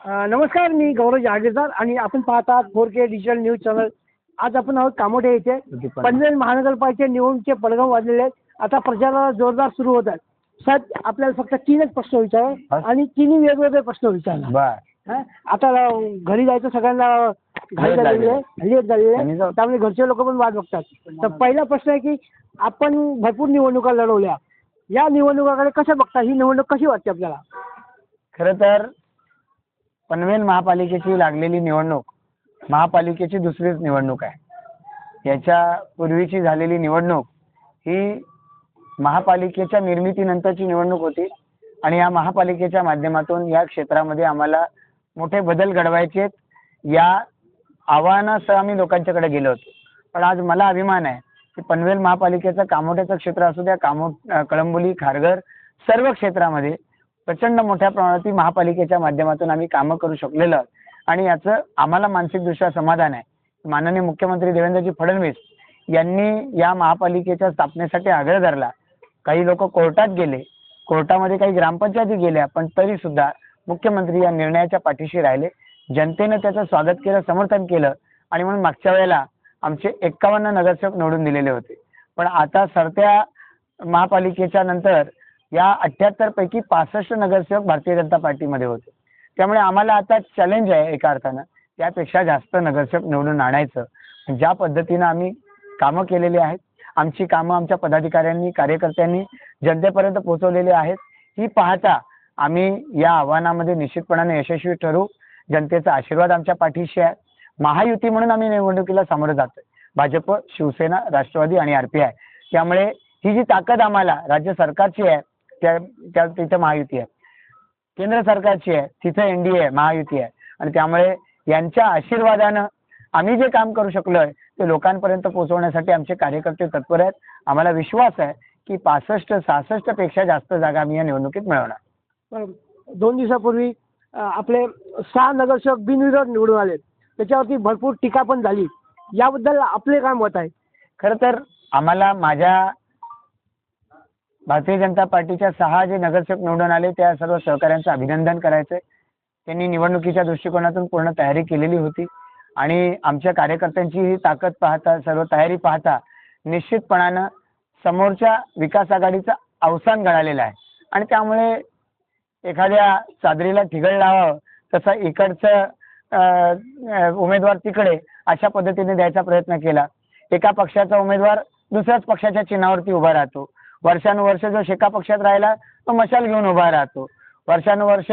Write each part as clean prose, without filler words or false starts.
नमस्कार, मी गौरव जहागीरदार आणि आपण पाहतात 4K डिजिटल न्यूज चॅनल. आज आपण आहोत कामोठे येथे. पनवेल महानगरपालिकेच्या निवडणुकीचे पडघम वाजलेले आहेत. आता प्रचाराला जोरदार सुरू होत आहे. साहेब, आपल्याला फक्त 3च प्रश्न विचारा आणि 3ही वेगवेगळे प्रश्न विचारणार. आता घरी जायचं सगळ्यांना घाई झालेली आहे, लेट झालेली आहे, त्यामुळे घरचे लोक पण वाट बघतात. तर पहिला प्रश्न आहे की आपण भरपूर निवडणुका लढवल्या, या निवडणुकाकडे कसं बघता? ही निवडणूक कशी वाटते आपल्याला? खरं तर पनवेल महापालिकेची लागलेली निवडणूक महापालिकेची दुसरीच निवडणूक आहे. याच्या पूर्वीची झालेली निवडणूक ही महापालिकेच्या निर्मितीनंतरची निवडणूक होती आणि या महापालिकेच्या माध्यमातून या क्षेत्रामध्ये आम्हाला मोठे बदल घडवायचे आहेत, या आव्हानासह आम्ही लोकांच्याकडे गेलो होतो. पण आज मला अभिमान आहे की पनवेल महापालिकेचं कामोठ्याचं क्षेत्र असू द्या, कळंबोली, खारघर, सर्व क्षेत्रामध्ये प्रचंड मोठ्या प्रमाणात महापालिकेच्या माध्यमातून आम्ही कामं करू शकलेलो आणि याचं आम्हाला मानसिकदृष्ट्या समाधान आहे. माननीय मुख्यमंत्री देवेंद्रजी फडणवीस यांनी या महापालिकेच्या स्थापनेसाठी आग्रह धरला. काही लोक कोर्टात गेले, कोर्टामध्ये काही ग्रामपंचायती गेल्या, पण तरी सुद्धा मुख्यमंत्री या निर्णयाच्या पाठीशी राहिले. जनतेनं त्याचं स्वागत केलं, समर्थन केलं आणि म्हणून मागच्या वेळेला आमचे 51 नगरसेवक निवडून दिलेले होते. पण आता सरत्या महापालिकेच्या नंतर या 78 पैकी 65 नगरसेवक भारतीय जनता पार्टीमध्ये होते. त्यामुळे आम्हाला आता चॅलेंज आहे एका अर्थानं त्यापेक्षा जास्त नगरसेवक निवडून आणायचं. ज्या पद्धतीनं आम्ही कामं केलेली आहेत, आमची कामं आमच्या पदाधिकाऱ्यांनी, कार्यकर्त्यांनी जनतेपर्यंत पोहोचवलेली आहेत, ही पाहता आम्ही या आव्हानामध्ये निश्चितपणाने यशस्वी ठरू. जनतेचा आशीर्वाद आमच्या पाठीशी आहे. महायुती म्हणून आम्ही निवडणुकीला सामोरं जातोय. भाजप, शिवसेना, राष्ट्रवादी आणि RPI. त्यामुळे ही जी ताकद आम्हाला राज्य सरकारची आहे त्या तिथं महायुती आहे, केंद्र सरकारची आहे तिथं NDA आहे, महायुती आहे. आणि त्यामुळे यांच्या आशीर्वादानं आम्ही जे काम करू शकलोय ते लोकांपर्यंत पोहोचवण्यासाठी आमचे कार्यकर्ते तत्पर आहेत. आम्हाला विश्वास आहे की 65-66 पेक्षा जास्त जागा आम्ही या निवडणुकीत मिळवणार. 2 दिवसापूर्वी आपले 6 नगरसेवक बिनविरोध निवडून आले, त्याच्यावरती भरपूर टीका पण झाली. याबद्दल आपले काय मत आहे? खरं तर आम्हाला माझ्या भारतीय जनता पार्टीच्या 6 जे नगरसेवक निवडून आले त्या सर्व सहकाऱ्यांचं अभिनंदन करायचंय. त्यांनी निवडणुकीच्या दृष्टिकोनातून पूर्ण तयारी केलेली होती आणि आमच्या कार्यकर्त्यांची ही ताकद पाहता, सर्व तयारी पाहता निश्चितपणानं समोरच्या विकास आघाडीचं अवसान घडालेलं आहे. आणि त्यामुळे एखाद्या चादरीला ठिगळ लावावं तसा इकडचं उमेदवार तिकडे अशा पद्धतीने द्यायचा प्रयत्न केला. एका पक्षाचा उमेदवार दुसऱ्याच पक्षाच्या चिन्हावरती उभा राहतो. वर्षानुवर्ष जो शेका पक्षात राहिला तो मशाल घेऊन उभा राहतो. वर्षानुवर्ष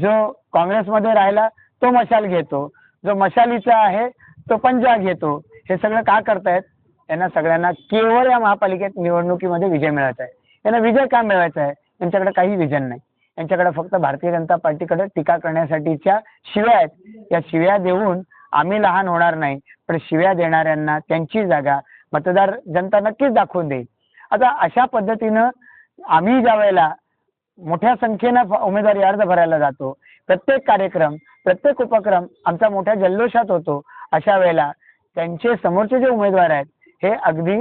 जो काँग्रेसमध्ये राहिला तो मशाल घेतो. जो मशालीचा आहे तो पंजा घेतो. हे सगळं का करतायत? यांना सगळ्यांना केवळ या महापालिकेत निवडणुकीमध्ये विजय मिळवायचा आहे. यांना विजय का मिळवायचा आहे? यांच्याकडे काही विजन नाही. यांच्याकडे फक्त भारतीय जनता पार्टीकडे टीका करण्यासाठीच्या शिव्या आहेत. या शिव्या देऊन आम्ही लहान होणार नाही, पण शिव्या देणाऱ्यांना त्यांची जागा मतदार जनता नक्कीच दाखवून देईल. आता अशा पद्धतीनं आम्ही ज्या वेळेला मोठ्या संख्येनं उमेदवारी अर्ज भरायला जातो, प्रत्येक कार्यक्रम, प्रत्येक उपक्रम आमचा मोठ्या जल्लोषात होतो, अशा वेळेला त्यांचे समोरचे जे उमेदवार आहेत हे अगदी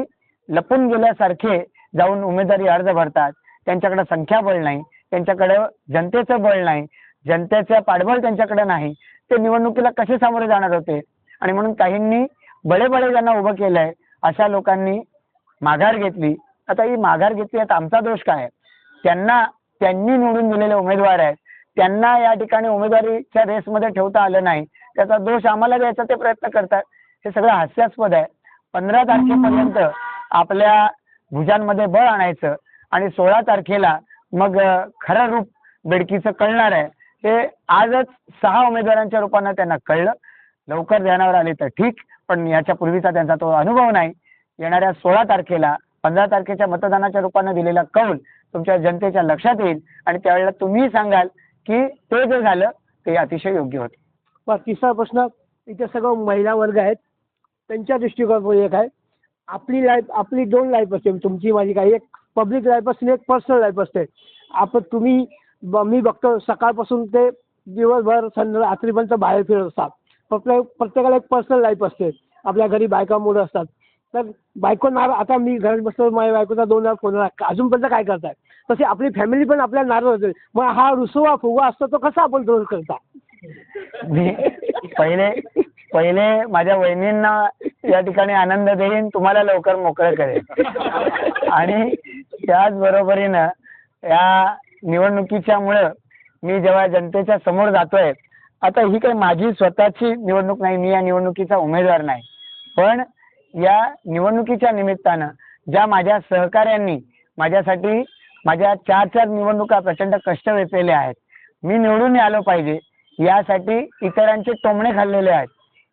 लपून गेल्यासारखे जाऊन उमेदवारी अर्ज भरतात. त्यांच्याकडे संख्याबळ नाही, त्यांच्याकडे जनतेचं बळ नाही, जनतेचं पाठबळ त्यांच्याकडे नाही. ते निवडणुकीला कसे सामोरे जाणार होते? आणि म्हणून काहींनी बळे ज्यांना उभं केलंय अशा लोकांनी माघार घेतली. आता ही माघार घेतली, आता आमचा दोष काय आहे? त्यांनी निवडून दिलेले उमेदवार आहेत, त्यांना या ठिकाणी उमेदवारीच्या रेसमध्ये ठेवता आलं नाही, त्याचा दोष आम्हाला द्यायचा ते प्रयत्न करतात. हे सगळं हास्यास्पद आहे. 15 तारखेपर्यंत आपल्या भुजांमध्ये बळ आणायचं आणि 16 तारखेला मग खरं रूप बेडकीचं कळणार आहे. हे आजच 6 उमेदवारांच्या रूपानं त्यांना कळलं. लवकर ध्यानावर आले तर ठीक, पण याच्या पूर्वीचा त्यांचा तो अनुभव नाही. येणाऱ्या 16 तारखेला 15 तारखेच्या मतदानाच्या रूपानं दिलेला कौल तुमच्या जनतेच्या लक्षात येईल आणि त्यावेळेला तुम्ही सांगाल की ते जे झालं ते अतिशय योग्य होतं. तिसरा प्रश्न, इथे सगळं महिला वर्ग आहेत, त्यांच्या दृष्टिकोनातून एक आहे. आपली लाईफ, आपली 2 लाईफ असते, तुमची माझी काही, एक पब्लिक लाईफ असते, एक पर्सनल लाईफ असते. मी बघतो सकाळपासून ते दिवसभर रात्रीपर्यंत बाहेर फिरत असतात. प्रत्येकाला एक पर्सनल लाईफ असते. आपल्या घरी बायका मुलं असतात. तर बायको आता मी घरात बसतो, माझ्या बायकोचा 2 वेळा फोन आला, अजूनपर्यंत काय करताय? तशी आपली फॅमिली पण आपल्याला नाराज होते. मग हा रुसवा फुगा असतो तो कसा आपण दूर करता? मी पहिले माझ्या वहिनींना या ठिकाणी आनंद देईन, तुम्हाला लवकर मोकळं करेन आणि त्याच बरोबरीनं या निवडणुकीच्यामुळं मी जेव्हा जनतेच्या समोर जातोय, आता ही काही माझी स्वतःची निवडणूक नाही, मी या निवडणुकीचा उमेदवार नाही, पण या निवडणुकीच्या निमित्तानं ज्या माझ्या सहकाऱ्यांनी माझ्यासाठी माझ्या 4 निवडणुका प्रचंड कष्ट वेचलेले आहेत, मी निवडून आलो पाहिजे यासाठी इतरांचे टोमणे खाल्लेले आहेत,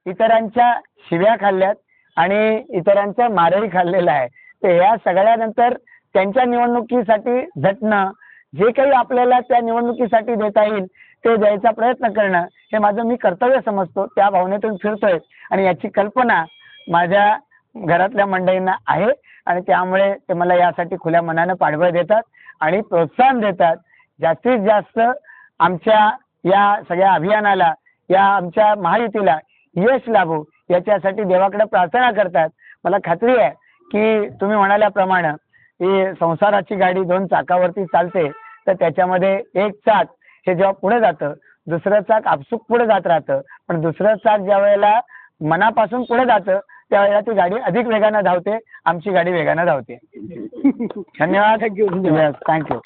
इतरांच्या शिव्या खाल्ल्यात आणि इतरांचा मारही खाल्लेला आहे. तर या सगळ्यानंतर त्यांच्या निवडणुकीसाठी झटणं, जे काही आपल्याला त्या निवडणुकीसाठी देता येईल ते द्यायचा प्रयत्न करणं हे माझं मी कर्तव्य समजतो. त्या भावनेतून फिरतोय आणि याची कल्पना माझ्या घरातल्या मंडळींना आहे आणि त्यामुळे ते मला यासाठी खुल्या मनानं पाठबळ देतात आणि प्रोत्साहन देतात. जास्तीत जास्त आमच्या या सगळ्या अभियानाला, या आमच्या महायुतीला यश लाभो याच्यासाठी देवाकडे प्रार्थना करतात. मला खात्री आहे की तुम्ही म्हणाल्याप्रमाणे ही संसाराची गाडी 2 चाकावरती चालते, तर त्याच्यामध्ये एक चाक हे जेव्हा पुढे जातं, दुसरं चाक आपसूक पुढे जात राहतं, पण दुसरं चाक ज्या वेळेला मनापासून पुढे जातं त्यावेळेला ती गाडी अधिक वेगानं धावते. आमची गाडी वेगानं धावते. धन्यवाद. थँक्यू. थँक्यू.